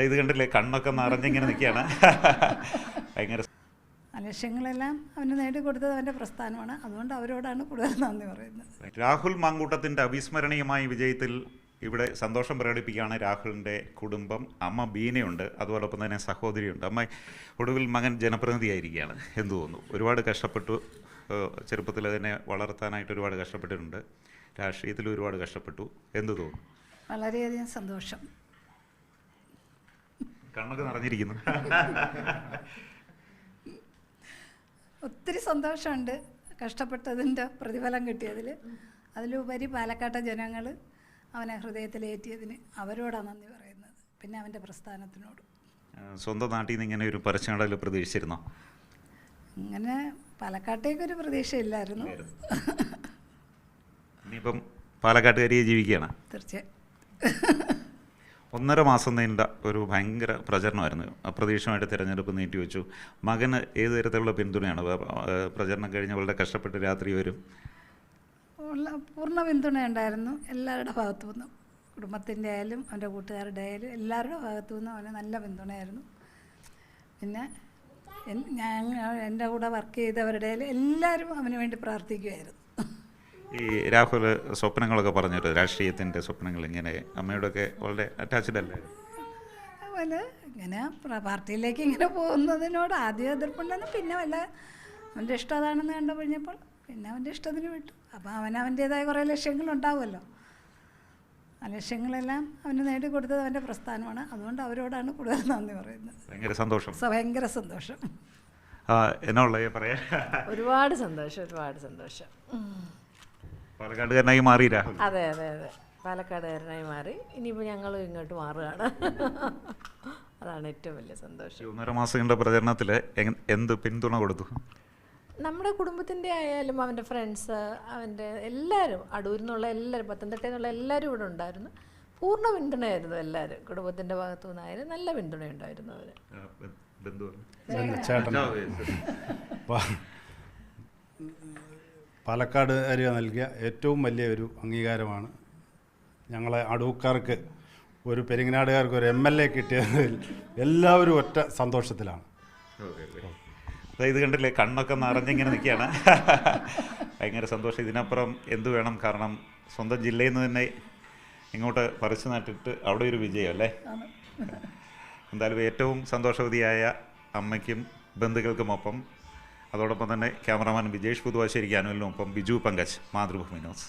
ഇത് കണ്ടില്ലേ, കണ്ണൊക്കെ നിറഞ്ഞിങ്ങനെ നിൽക്കുകയാണ്. ഭയങ്കര ലക്ഷ്യങ്ങളെല്ലാം അവന് നേടിക്കൊടുത്തത് അവൻ്റെ പ്രസ്ഥാനമാണ്. അതുകൊണ്ട് അവരോടാണ് കൂടുതൽ നന്ദി പറയുന്നത്. രാഹുൽ മാങ്കൂട്ടത്തിൻ്റെ അവിസ്മരണീയമായ വിജയത്തിൽ ഇവിടെ സന്തോഷം പ്രകടിപ്പിക്കുകയാണ് രാഹുലിൻ്റെ കുടുംബം. അമ്മ ബീനയുണ്ട്, അതുപോലൊപ്പം തന്നെ സഹോദരിയുണ്ട്. അമ്മ ഒടുവിൽ മകൻ ജനപ്രതിനിധിയായിരിക്കുകയാണ്. എന്തു തോന്നുന്നു? ഒരുപാട് കഷ്ടപ്പെട്ടു, ചെറുപ്പത്തിൽ തന്നെ വളർത്താനായിട്ട് ഒരുപാട് കഷ്ടപ്പെട്ടിട്ടുണ്ട്, രാഷ്ട്രീയത്തിൽ ഒരുപാട് കഷ്ടപ്പെട്ടു. എന്തു തോന്നുന്നു? വളരെയധികം സന്തോഷം. കണ്ണൊക്കെ നിറഞ്ഞിരിക്കുന്നു. ഒത്തിരി സന്തോഷമുണ്ട് കഷ്ടപ്പെട്ടതിൻ്റെ പ്രതിഫലം കിട്ടിയതിൽ. അതിലുപരി പാലക്കാട്ടെ ജനങ്ങൾ അവനെ ഹൃദയത്തിലേറ്റിയതിന് അവരോടാണ് നന്ദി പറയുന്നത്. പിന്നെ അവൻ്റെ പ്രസ്ഥാനത്തിനോട്. സ്വന്തം നാട്ടിൽ നിന്ന് ഇങ്ങനെ ഒരു പരസ്യങ്ങളിൽ പ്രതീക്ഷിച്ചിരുന്നോ? ഇങ്ങനെ പാലക്കാട്ടേക്കൊരു പ്രതീക്ഷയില്ലായിരുന്നു. ഇനിയിപ്പം പാലക്കാട്ടുകാരിയെ ജീവിക്കുകയാണ്. തീർച്ചയായും. 1.5 മാസം നീണ്ട ഒരു ഭയങ്കര പ്രചരണമായിരുന്നു. അപ്രതീക്ഷിതമായിട്ട് തിരഞ്ഞെടുപ്പ് നീട്ടിവെച്ചു. മകന് ഏത് തരത്തിലുള്ള പിന്തുണയാണ്? പ്രചരണം കഴിഞ്ഞ് വളരെ കഷ്ടപ്പെട്ട് രാത്രി വരും. പൂർണ്ണ പിന്തുണയുണ്ടായിരുന്നു എല്ലാവരുടെ ഭാഗത്തു നിന്നും. കുടുംബത്തിൻ്റെ ആയാലും അവൻ്റെ കൂട്ടുകാരുടെ ആയാലും എല്ലാവരുടെ ഭാഗത്തു നിന്നും അവന് നല്ല പിന്തുണയായിരുന്നു. പിന്നെ എൻ്റെ കൂടെ വർക്ക് ചെയ്തവരുടെ എല്ലാവരും അവന് വേണ്ടി പ്രാർത്ഥിക്കുമായിരുന്നു. ഈ രാഹുൽ സ്വപ്നങ്ങളൊക്കെ പറഞ്ഞിട്ട്, രാഷ്ട്രീയത്തിൻ്റെ സ്വപ്നങ്ങൾ, ഇങ്ങനെ അമ്മയോടൊക്കെ വളരെ അറ്റാച്ച്ഡ് അല്ലേ? അതുപോലെ ഇങ്ങനെ പാർട്ടിയിലേക്ക് ഇങ്ങനെ പോകുന്നതിനോട് ആദ്യം എതിർപ്പുണ്ടെന്ന്, പിന്നെ വല്ല അവൻ്റെ ഇഷ്ടം അതാണെന്ന് കണ്ടുപിടിഞ്ഞപ്പോൾ പിന്നെ അവൻ്റെ ഇഷ്ടത്തിന് വിട്ടു. അപ്പോൾ അവനവൻ്റേതായ കുറേ ലക്ഷ്യങ്ങളുണ്ടാവുമല്ലോ. ആ ലക്ഷ്യങ്ങളെല്ലാം അവന് നേടിക്കൊടുത്തത് അവൻ്റെ പ്രസ്ഥാനമാണ്. അതുകൊണ്ട് അവരോടാണ് കൂടുതൽ നന്ദി പറയുന്നത്. ഭയങ്കര സന്തോഷം. ഭയങ്കര സന്തോഷം. എന്നുള്ള പറയാ, ഒരുപാട് സന്തോഷം, ഒരുപാട് സന്തോഷം. പാലക്കാടുകാരനായി മാറി രാഹുൽ. അതെ അതെ അതെ, പാലക്കാടുകാരനായി മാറി. ഇനിയിപ്പോൾ ഞങ്ങൾ ഇങ്ങോട്ട് മാറുകയാണ്. അതാണ് ഏറ്റവും വലിയ സന്തോഷം. 1.5 മാസങ്ങളുടെ പ്രചരണത്തിൽ എന്ത് പിന്തുണ കൊടുത്തു? നമ്മുടെ കുടുംബത്തിൻ്റെ ആയാലും അവൻ്റെ ഫ്രണ്ട്സ്, അവൻ്റെ എല്ലാവരും, അടൂരിൽ നിന്നുള്ള എല്ലാവരും, പത്തനംതിട്ടയിൽ നിന്നുള്ള എല്ലാവരും ഇവിടെ ഉണ്ടായിരുന്നു. പൂർണ്ണ പിന്തുണയായിരുന്നു എല്ലാവരും. കുടുംബത്തിൻ്റെ ഭാഗത്തു നിന്നായാലും നല്ല പിന്തുണയുണ്ടായിരുന്നു അവർ. പാലക്കാട് ഏരിയ നൽകിയ ഏറ്റവും വലിയ ഒരു അംഗീകാരമാണ്. ഞങ്ങളെ അടൂക്കാർക്ക്, ഒരു പെരിങ്ങനാടുകാർക്ക് ഒരു MLA കിട്ടിയതിൽ എല്ലാവരും ഒറ്റ സന്തോഷത്തിലാണ്. ഇത് കണ്ടില്ലേ, കണ്ണൊക്കെ നിറഞ്ഞിങ്ങനെ നിൽക്കുകയാണ്. ഭയങ്കര സന്തോഷം. ഇതിനപ്പുറം എന്തു വേണം? കാരണം സ്വന്തം ജില്ലയിൽ നിന്ന് തന്നെ ഇങ്ങോട്ട് പറിച്ചു നട്ടിട്ട് അവിടെ ഒരു വിജയം അല്ലേ? എന്തായാലും ഏറ്റവും സന്തോഷവതിയായ അമ്മയ്ക്കും ബന്ധുക്കൾക്കുമൊപ്പം, അതോടൊപ്പം തന്നെ ക്യാമറാമാൻ വിജേഷ് പുതുവാശ്ശേരിക്ക്, അനുവിനൊപ്പം ബിജു പങ്കജ്, മാതൃഭൂമി ന്യൂസ്.